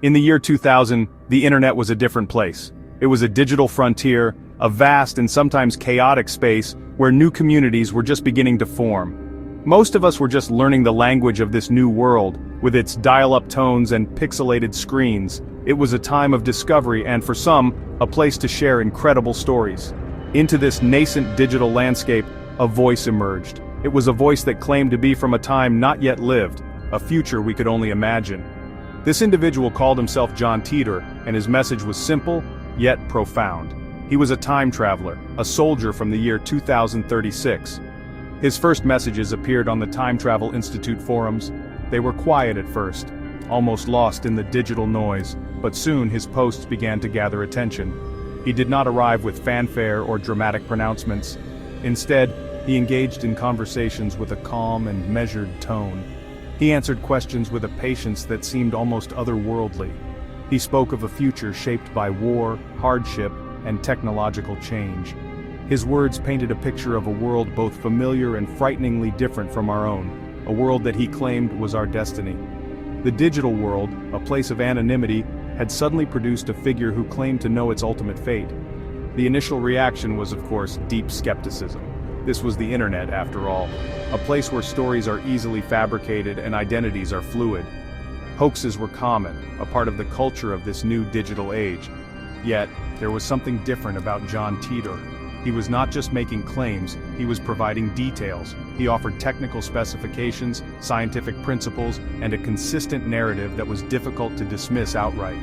In the year 2000, the internet was a different place. It was a digital frontier, a vast and sometimes chaotic space where new communities were just beginning to form. Most of us were just learning the language of this new world, with its dial-up tones and pixelated screens. It was a time of discovery and, for some, a place to share incredible stories. Into this nascent digital landscape, a voice emerged. It was a voice that claimed to be from a time not yet lived, a future we could only imagine. This individual called himself John Titor, and his message was simple, yet profound. He was a time traveler, a soldier from the year 2036. His first messages appeared on the Time Travel Institute forums. They were quiet at first, almost lost in the digital noise, but soon his posts began to gather attention. He did not arrive with fanfare or dramatic pronouncements. Instead, he engaged in conversations with a calm and measured tone. He answered questions with a patience that seemed almost otherworldly. He spoke of a future shaped by war, hardship, and technological change. His words painted a picture of a world both familiar and frighteningly different from our own, a world that he claimed was our destiny. The digital world, a place of anonymity, had suddenly produced a figure who claimed to know its ultimate fate. The initial reaction was, of course, deep skepticism. This was the internet, after all, a place where stories are easily fabricated and identities are fluid. Hoaxes were common, a part of the culture of this new digital age. Yet, there was something different about John Titor. He was not just making claims, he was providing details. He offered technical specifications, scientific principles, and a consistent narrative that was difficult to dismiss outright.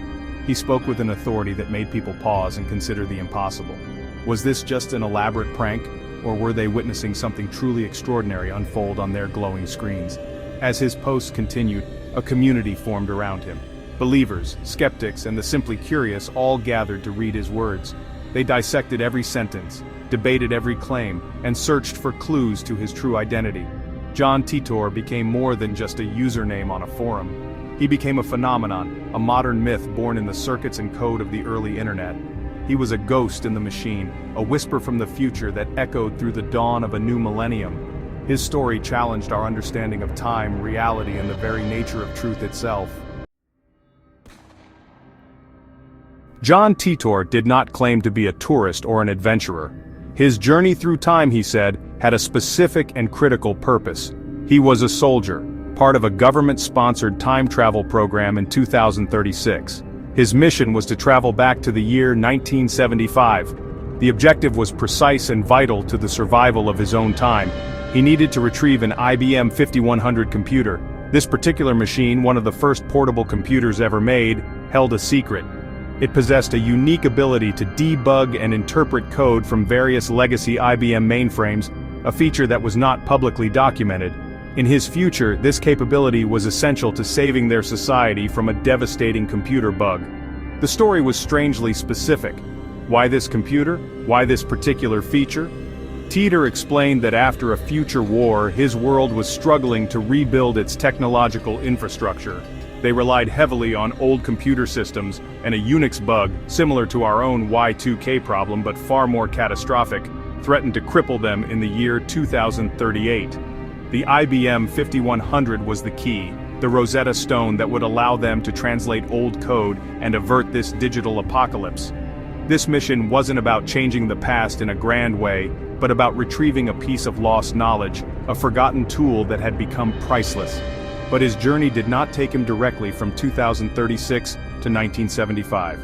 He spoke with an authority that made people pause and consider the impossible. Was this just an elaborate prank, or were they witnessing something truly extraordinary unfold on their glowing screens? As his posts continued, a community formed around him. Believers, skeptics, and the simply curious all gathered to read his words. They dissected every sentence, debated every claim, and searched for clues to his true identity. John Titor became more than just a username on a forum. He became a phenomenon, a modern myth born in the circuits and code of the early internet. He was a ghost in the machine, a whisper from the future that echoed through the dawn of a new millennium. His story challenged our understanding of time, reality, and the very nature of truth itself. John Titor did not claim to be a tourist or an adventurer. His journey through time, he said, had a specific and critical purpose. He was a soldier, part of a government-sponsored time travel program in 2036. His mission was to travel back to the year 1975. The objective was precise and vital to the survival of his own time. He needed to retrieve an IBM 5100 computer. This particular machine, one of the first portable computers ever made, held a secret. It possessed a unique ability to debug and interpret code from various legacy IBM mainframes, a feature that was not publicly documented. In his future, this capability was essential to saving their society from a devastating computer bug. The story was strangely specific. Why this computer? Why this particular feature? Titor explained that after a future war, his world was struggling to rebuild its technological infrastructure. They relied heavily on old computer systems, and a Unix bug, similar to our own Y2K problem but far more catastrophic, threatened to cripple them in the year 2038. The IBM 5100 was the key, the Rosetta Stone that would allow them to translate old code and avert this digital apocalypse. This mission wasn't about changing the past in a grand way, but about retrieving a piece of lost knowledge, a forgotten tool that had become priceless. But his journey did not take him directly from 2036 to 1975.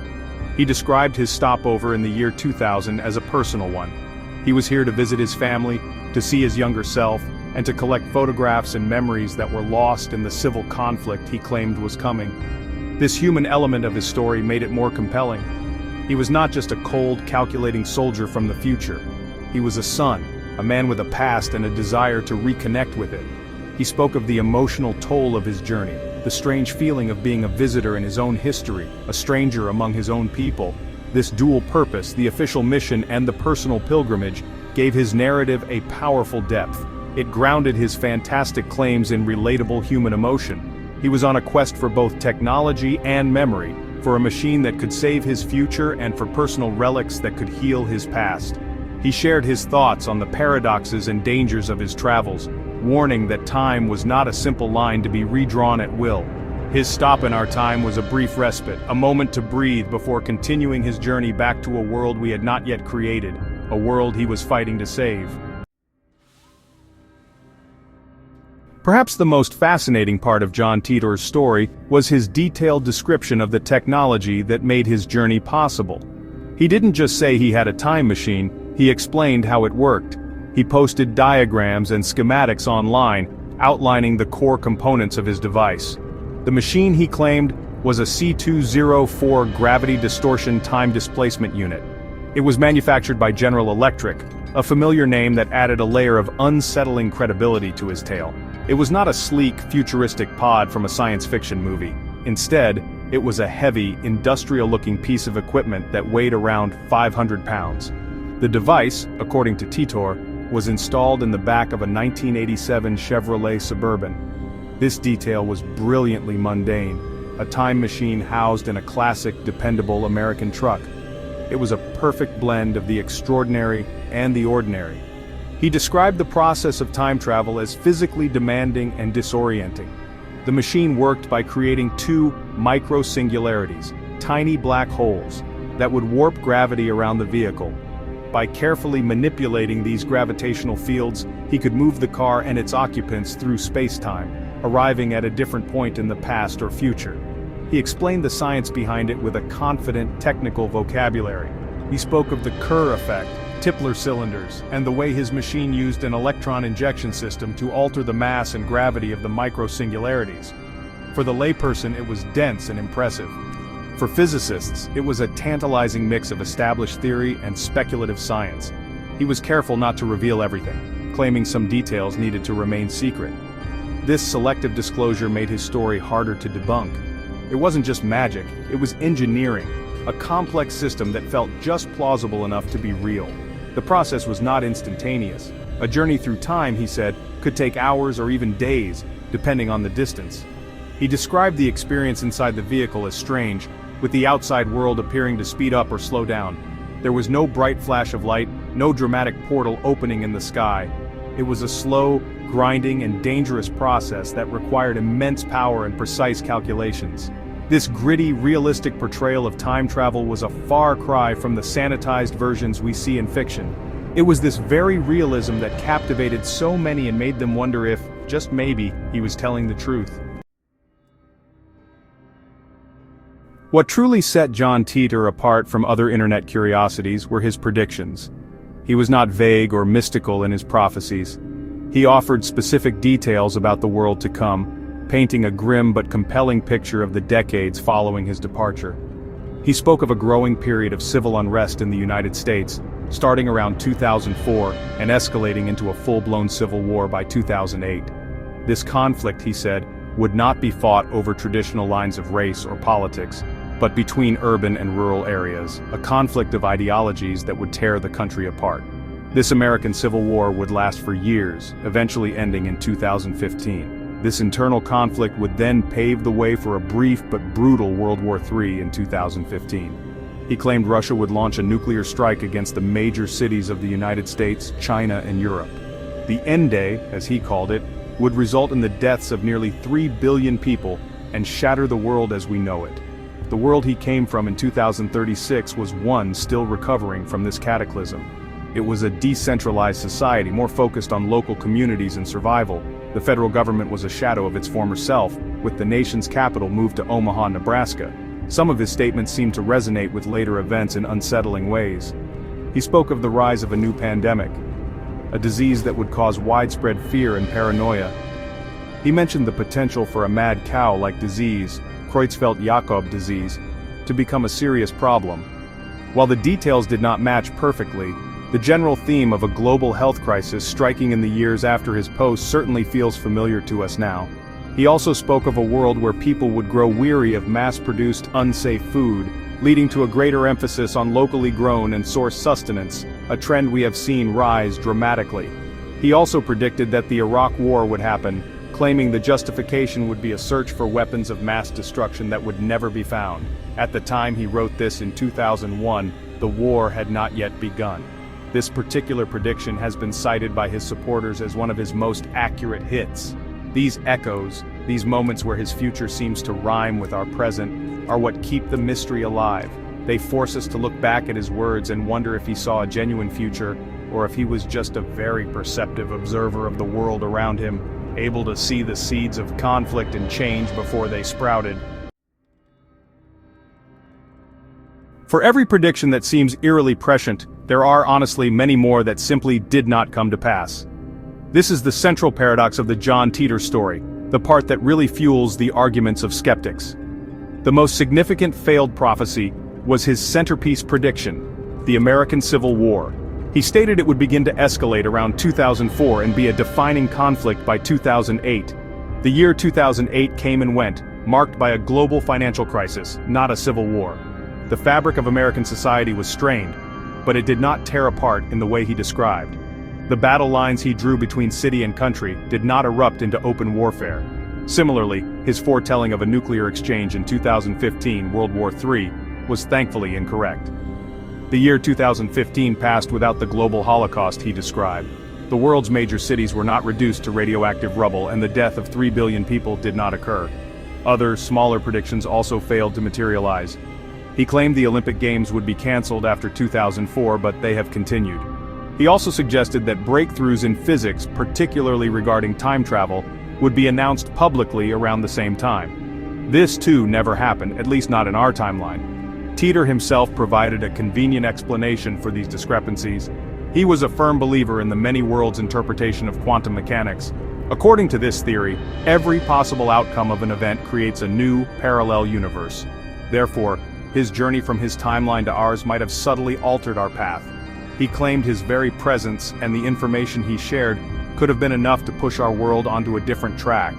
He described his stopover in the year 2000 as a personal one. He was here to visit his family, to see his younger self, and to collect photographs and memories that were lost in the civil conflict he claimed was coming. This human element of his story made it more compelling. He was not just a cold, calculating soldier from the future. He was a son, a man with a past and a desire to reconnect with it. He spoke of the emotional toll of his journey, the strange feeling of being a visitor in his own history, a stranger among his own people. This dual purpose, the official mission and the personal pilgrimage, gave his narrative a powerful depth. It grounded his fantastic claims in relatable human emotion. He was on a quest for both technology and memory, for a machine that could save his future and for personal relics that could heal his past. He shared his thoughts on the paradoxes and dangers of his travels, warning that time was not a simple line to be redrawn at will. His stop in our time was a brief respite, a moment to breathe before continuing his journey back to a world we had not yet created, a world he was fighting to save. Perhaps the most fascinating part of John Titor's story was his detailed description of the technology that made his journey possible. He didn't just say he had a time machine, he explained how it worked. He posted diagrams and schematics online, outlining the core components of his device. The machine, he claimed, was a C204 gravity distortion time displacement unit. It was manufactured by General Electric, a familiar name that added a layer of unsettling credibility to his tale. It was not a sleek, futuristic pod from a science fiction movie. Instead, it was a heavy, industrial-looking piece of equipment that weighed around 500 pounds. The device, according to Titor, was installed in the back of a 1987 Chevrolet Suburban. This detail was brilliantly mundane, a time machine housed in a classic, dependable American truck. It was a perfect blend of the extraordinary and the ordinary. He described the process of time travel as physically demanding and disorienting. The machine worked by creating two micro-singularities, tiny black holes, that would warp gravity around the vehicle. By carefully manipulating these gravitational fields, he could move the car and its occupants through space-time, arriving at a different point in the past or future. He explained the science behind it with a confident, technical vocabulary. He spoke of the Kerr effect, Tipler cylinders, and the way his machine used an electron injection system to alter the mass and gravity of the micro-singularities. For the layperson, it was dense and impressive. For physicists, it was a tantalizing mix of established theory and speculative science. He was careful not to reveal everything, claiming some details needed to remain secret. This selective disclosure made his story harder to debunk. It wasn't just magic, it was engineering, a complex system that felt just plausible enough to be real. The process was not instantaneous. A journey through time, he said, could take hours or even days, depending on the distance. He described the experience inside the vehicle as strange, with the outside world appearing to speed up or slow down. There was no bright flash of light, no dramatic portal opening in the sky. It was a slow, grinding, and dangerous process that required immense power and precise calculations. This gritty, realistic portrayal of time travel was a far cry from the sanitized versions we see in fiction. It was this very realism that captivated so many and made them wonder if, just maybe, he was telling the truth. What truly set John Titor apart from other internet curiosities were his predictions. He was not vague or mystical in his prophecies. He offered specific details about the world to come, painting a grim but compelling picture of the decades following his departure. He spoke of a growing period of civil unrest in the United States, starting around 2004 and escalating into a full-blown civil war by 2008. This conflict, he said, would not be fought over traditional lines of race or politics, but between urban and rural areas, a conflict of ideologies that would tear the country apart. This American Civil War would last for years, eventually ending in 2015. This internal conflict would then pave the way for a brief but brutal World War III in 2015. He claimed Russia would launch a nuclear strike against the major cities of the United States, China, and Europe. The end day, as he called it, would result in the deaths of nearly 3 billion people and shatter the world as we know it. The world he came from in 2036 was one still recovering from this cataclysm. It was a decentralized society, more focused on local communities and survival. The federal government was a shadow of its former self, with the nation's capital moved to Omaha, Nebraska. Some of his statements seemed to resonate with later events in unsettling ways. He spoke of the rise of a new pandemic, a disease that would cause widespread fear and paranoia. He mentioned the potential for a mad cow-like disease, Creutzfeldt-Jakob disease, to become a serious problem. While the details did not match perfectly, the general theme of a global health crisis striking in the years after his post certainly feels familiar to us now. He also spoke of a world where people would grow weary of mass-produced, unsafe food, leading to a greater emphasis on locally grown and sourced sustenance, a trend we have seen rise dramatically. He also predicted that the Iraq War would happen, claiming the justification would be a search for weapons of mass destruction that would never be found. At the time he wrote this in 2001, the war had not yet begun. This particular prediction has been cited by his supporters as one of his most accurate hits. These echoes, These moments where his future seems to rhyme with our present are what keep the mystery alive. They force us to look back at his words and wonder if he saw a genuine future, or if he was just a very perceptive observer of the world around him, able to see the seeds of conflict and change before they sprouted. For every prediction that seems eerily prescient, there are honestly many more that simply did not come to pass. This is the central paradox of the John Titor story, the part that really fuels the arguments of skeptics. The most significant failed prophecy was his centerpiece prediction, the American Civil War. He stated it would begin to escalate around 2004 and be a defining conflict by 2008. The year 2008 came and went, marked by a global financial crisis, not a civil war. The fabric of American society was strained, but it did not tear apart in the way he described. The battle lines he drew between city and country did not erupt into open warfare. Similarly, his foretelling of a nuclear exchange in 2015, World War III, was thankfully incorrect. The year 2015 passed without the global holocaust he described. The world's major cities were not reduced to radioactive rubble, and the death of 3 billion people did not occur. Other, smaller predictions also failed to materialize. He claimed the Olympic Games would be cancelled after 2004, but they have continued. He also suggested that breakthroughs in physics, particularly regarding time travel, would be announced publicly around the same time. This too never happened, at least not in our timeline. Titor himself provided a convenient explanation for these discrepancies. He was a firm believer in the many worlds interpretation of quantum mechanics. According to this theory, every possible outcome of an event creates a new, parallel universe. Therefore, his journey from his timeline to ours might have subtly altered our path. He claimed his very presence and the information he shared could have been enough to push our world onto a different track.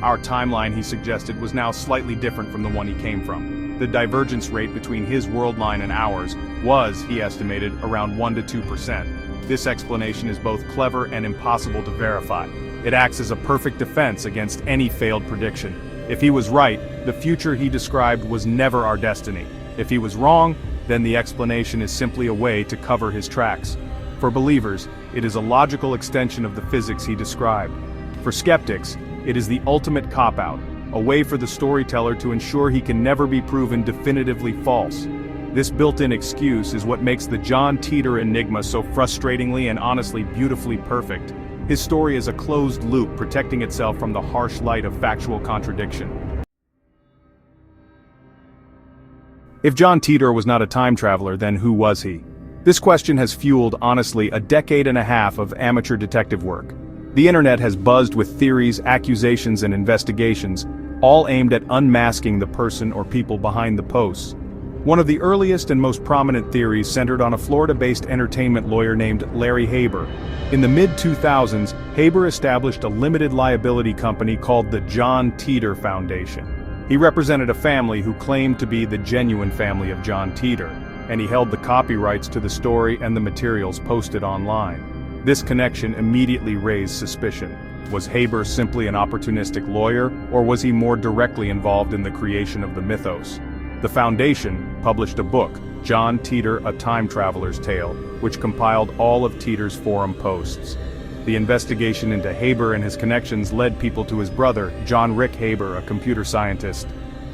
Our timeline, he suggested, was now slightly different from the one he came from. The divergence rate between his world line and ours was, he estimated, around 1 to 2%. This explanation is both clever and impossible to verify. It acts as a perfect defense against any failed prediction. If he was right, the future he described was never our destiny. If he was wrong, then the explanation is simply a way to cover his tracks. For believers, it is a logical extension of the physics he described. For skeptics, it is the ultimate cop-out, a way for the storyteller to ensure he can never be proven definitively false. This built-in excuse is what makes the John Titor enigma so frustratingly and honestly beautifully perfect. His story is a closed loop protecting itself from the harsh light of factual contradiction. If John Titor was not a time traveler, then who was he? This question has fueled, honestly, a decade and a half of amateur detective work. The internet has buzzed with theories, accusations, and investigations, all aimed at unmasking the person or people behind the posts. One of the earliest and most prominent theories centered on a Florida-based entertainment lawyer named Larry Haber. In the mid-2000s, Haber established a limited liability company called the John Titor Foundation. He represented a family who claimed to be the genuine family of John Titor, and he held the copyrights to the story and the materials posted online. This connection immediately raised suspicion. Was Haber simply an opportunistic lawyer, or was he more directly involved in the creation of the mythos? The Foundation published a book, John Titor, A Time Traveler's Tale, which compiled all of Titor's forum posts. The investigation into Haber and his connections led people to his brother, John Rick Haber, a computer scientist.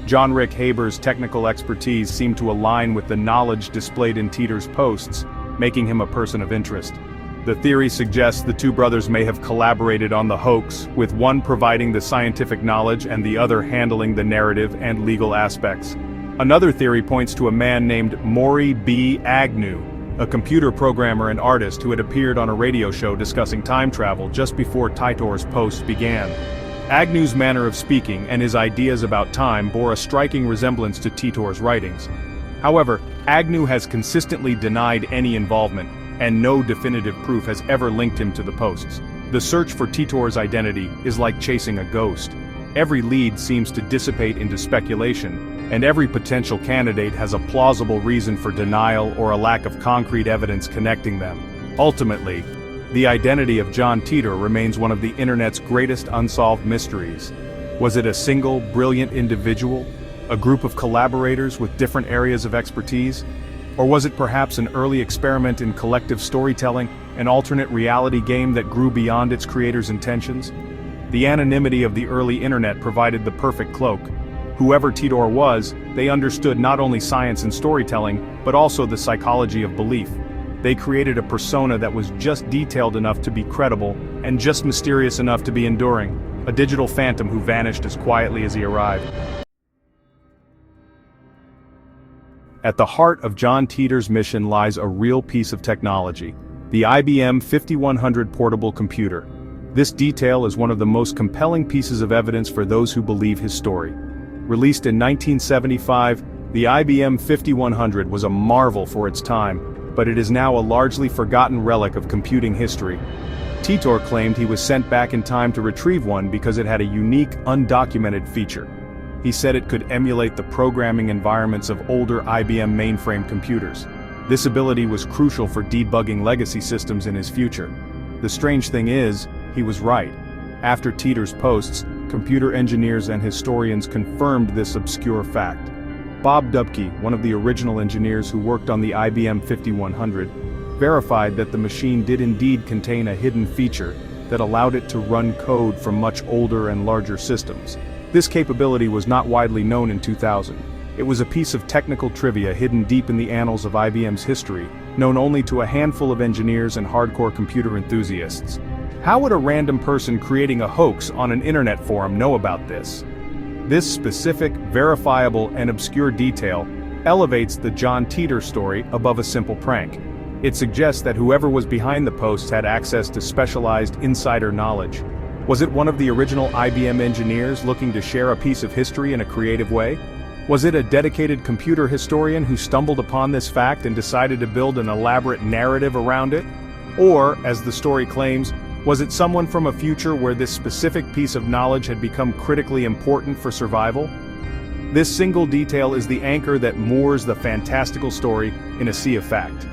John Rick Haber's technical expertise seemed to align with the knowledge displayed in Titor's posts, making him a person of interest. The theory suggests the two brothers may have collaborated on the hoax, with one providing the scientific knowledge and the other handling the narrative and legal aspects. Another theory points to a man named Maury B. Agnew, a computer programmer and artist who had appeared on a radio show discussing time travel just before Titor's posts began. Agnew's manner of speaking and his ideas about time bore a striking resemblance to Titor's writings. However, Agnew has consistently denied any involvement, and no definitive proof has ever linked him to the posts. The search for Titor's identity is like chasing a ghost. Every lead seems to dissipate into speculation, and every potential candidate has a plausible reason for denial or a lack of concrete evidence connecting them. Ultimately, the identity of John Titor remains one of the internet's greatest unsolved mysteries. Was it a single, brilliant individual? A group of collaborators with different areas of expertise? Or was it perhaps an early experiment in collective storytelling, an alternate reality game that grew beyond its creator's intentions? The anonymity of the early internet provided the perfect cloak. Whoever Titor was, they understood not only science and storytelling, but also the psychology of belief. They created a persona that was just detailed enough to be credible, and just mysterious enough to be enduring. A digital phantom who vanished as quietly as he arrived. At the heart of John Titor's mission lies a real piece of technology, the IBM 5100 portable computer. This detail is one of the most compelling pieces of evidence for those who believe his story. Released in 1975, the IBM 5100 was a marvel for its time, but it is now a largely forgotten relic of computing history. Titor claimed he was sent back in time to retrieve one because it had a unique, undocumented feature. He said it could emulate the programming environments of older IBM mainframe computers. This ability was crucial for debugging legacy systems in his future. The strange thing is, he was right. After Titor's posts, computer engineers and historians confirmed this obscure fact. Bob Dubke, one of the original engineers who worked on the IBM 5100, verified that the machine did indeed contain a hidden feature that allowed it to run code from much older and larger systems. This capability was not widely known in 2000. It was a piece of technical trivia hidden deep in the annals of IBM's history, known only to a handful of engineers and hardcore computer enthusiasts. How would a random person creating a hoax on an internet forum know about this? This specific, verifiable, and obscure detail elevates the John Titor story above a simple prank. It suggests that whoever was behind the posts had access to specialized insider knowledge. Was it one of the original IBM engineers looking to share a piece of history in a creative way? Was it a dedicated computer historian who stumbled upon this fact and decided to build an elaborate narrative around it? Or, as the story claims, was it someone from a future where this specific piece of knowledge had become critically important for survival? This single detail is the anchor that moors the fantastical story in a sea of fact.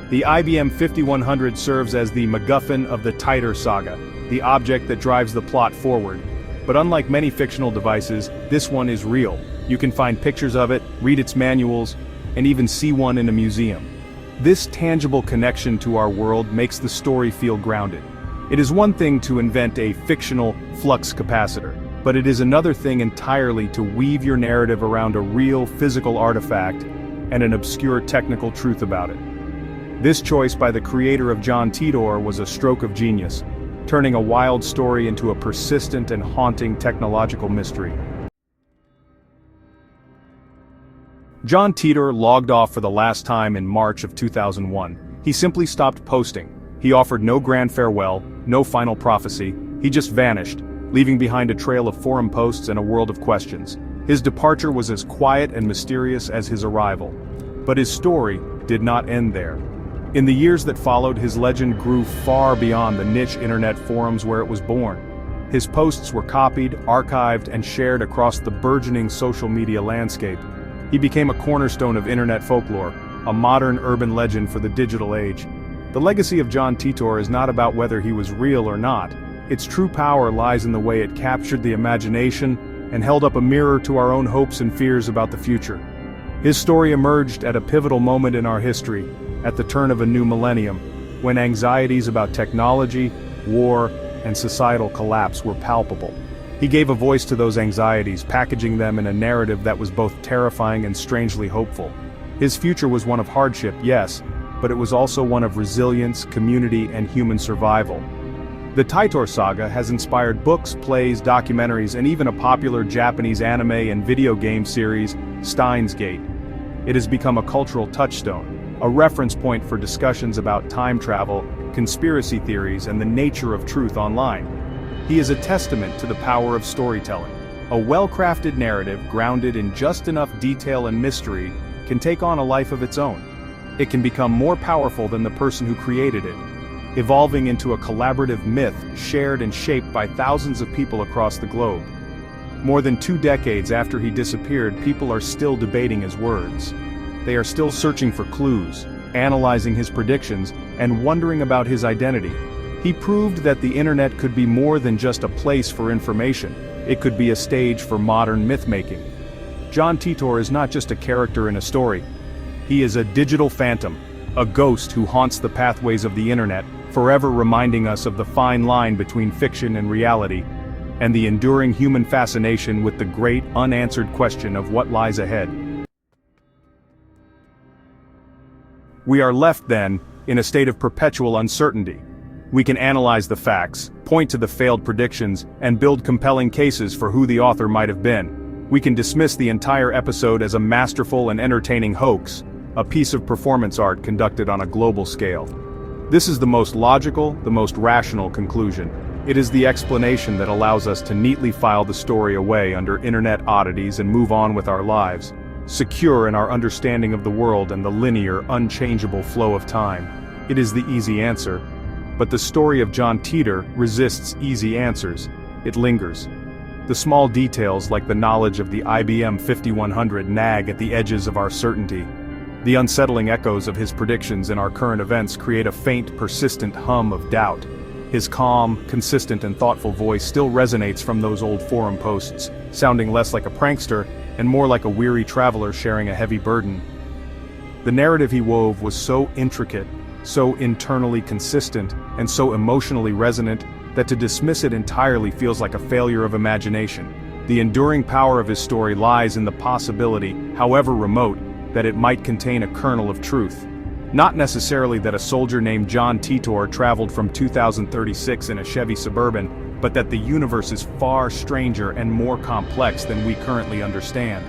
The IBM 5100 serves as the MacGuffin of the Titor saga, the object that drives the plot forward. But unlike many fictional devices, this one is real. You can find pictures of it, read its manuals, and even see one in a museum. This tangible connection to our world makes the story feel grounded. It is one thing to invent a fictional flux capacitor, but it is another thing entirely to weave your narrative around a real physical artifact and an obscure technical truth about it. This choice by the creator of John Titor was a stroke of genius, turning a wild story into a persistent and haunting technological mystery. John Titor logged off for the last time in March of 2001. He simply stopped posting. He offered no grand farewell, no final prophecy. He just vanished, leaving behind a trail of forum posts and a world of questions. His departure was as quiet and mysterious as his arrival. But his story did not end there. In the years that followed, his legend grew far beyond the niche internet forums where it was born. His posts were copied, archived, and shared across the burgeoning social media landscape. He became a cornerstone of internet folklore, a modern urban legend for the digital age. The legacy of John Titor is not about whether he was real or not. Its true power lies in the way it captured the imagination and held up a mirror to our own hopes and fears about the future. His story emerged at a pivotal moment in our history, at the turn of a new millennium, when anxieties about technology, war, and societal collapse were palpable. He gave a voice to those anxieties, packaging them in a narrative that was both terrifying and strangely hopeful. His future was one of hardship, yes, but it was also one of resilience, community, and human survival. The Titor saga has inspired books, plays, documentaries, and even a popular Japanese anime and video game series, Steins Gate. It has become a cultural touchstone, a reference point for discussions about time travel, conspiracy theories, and the nature of truth online. He is a testament to the power of storytelling. A well-crafted narrative grounded in just enough detail and mystery can take on a life of its own. It can become more powerful than the person who created it, evolving into a collaborative myth shared and shaped by thousands of people across the globe. More than 2 decades after he disappeared, people are still debating his words. They are still searching for clues, analyzing his predictions, and wondering about his identity. He proved that the internet could be more than just a place for information. It could be a stage for modern myth-making. John Titor is not just a character in a story. He is a digital phantom, a ghost who haunts the pathways of the internet, forever reminding us of the fine line between fiction and reality. and the enduring human fascination with the great unanswered question of what lies ahead. We are left, then, in a state of perpetual uncertainty. We can analyze the facts, point to the failed predictions, and build compelling cases for who the author might have been. We can dismiss the entire episode as a masterful and entertaining hoax, a piece of performance art conducted on a global scale. This is the most logical, the most rational conclusion. It is the explanation that allows us to neatly file the story away under internet oddities and move on with our lives, secure in our understanding of the world and the linear, unchangeable flow of time. It is the easy answer. But the story of John Titor resists easy answers. It lingers. The small details like the knowledge of the IBM 5100 nag at the edges of our certainty. The unsettling echoes of his predictions in our current events create a faint, persistent hum of doubt. His calm, consistent and thoughtful voice still resonates from those old forum posts, sounding less like a prankster and more like a weary traveler sharing a heavy burden. The narrative he wove was so intricate, so internally consistent, and so emotionally resonant that to dismiss it entirely feels like a failure of imagination. The enduring power of his story lies in the possibility, however remote, that it might contain a kernel of truth. Not necessarily that a soldier named John Titor traveled from 2036 in a Chevy Suburban, but that the universe is far stranger and more complex than we currently understand.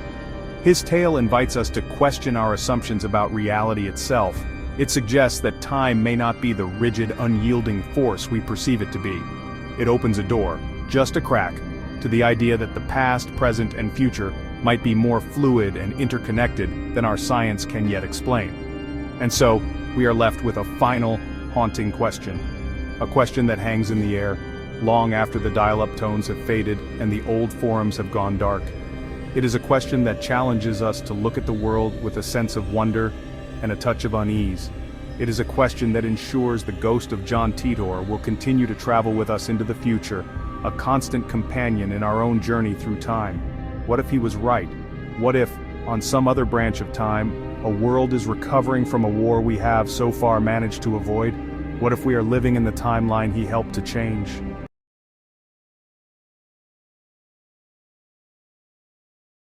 His tale invites us to question our assumptions about reality itself. It suggests that time may not be the rigid, unyielding force we perceive it to be. It opens a door, just a crack, to the idea that the past, present, and future might be more fluid and interconnected than our science can yet explain. And so, we are left with a final, haunting question. A question that hangs in the air, long after the dial-up tones have faded and the old forums have gone dark. It is a question that challenges us to look at the world with a sense of wonder and a touch of unease. It is a question that ensures the ghost of John Titor will continue to travel with us into the future, a constant companion in our own journey through time. What if he was right? What if, on some other branch of time, a world is recovering from a war we have so far managed to avoid? What if we are living in the timeline he helped to change?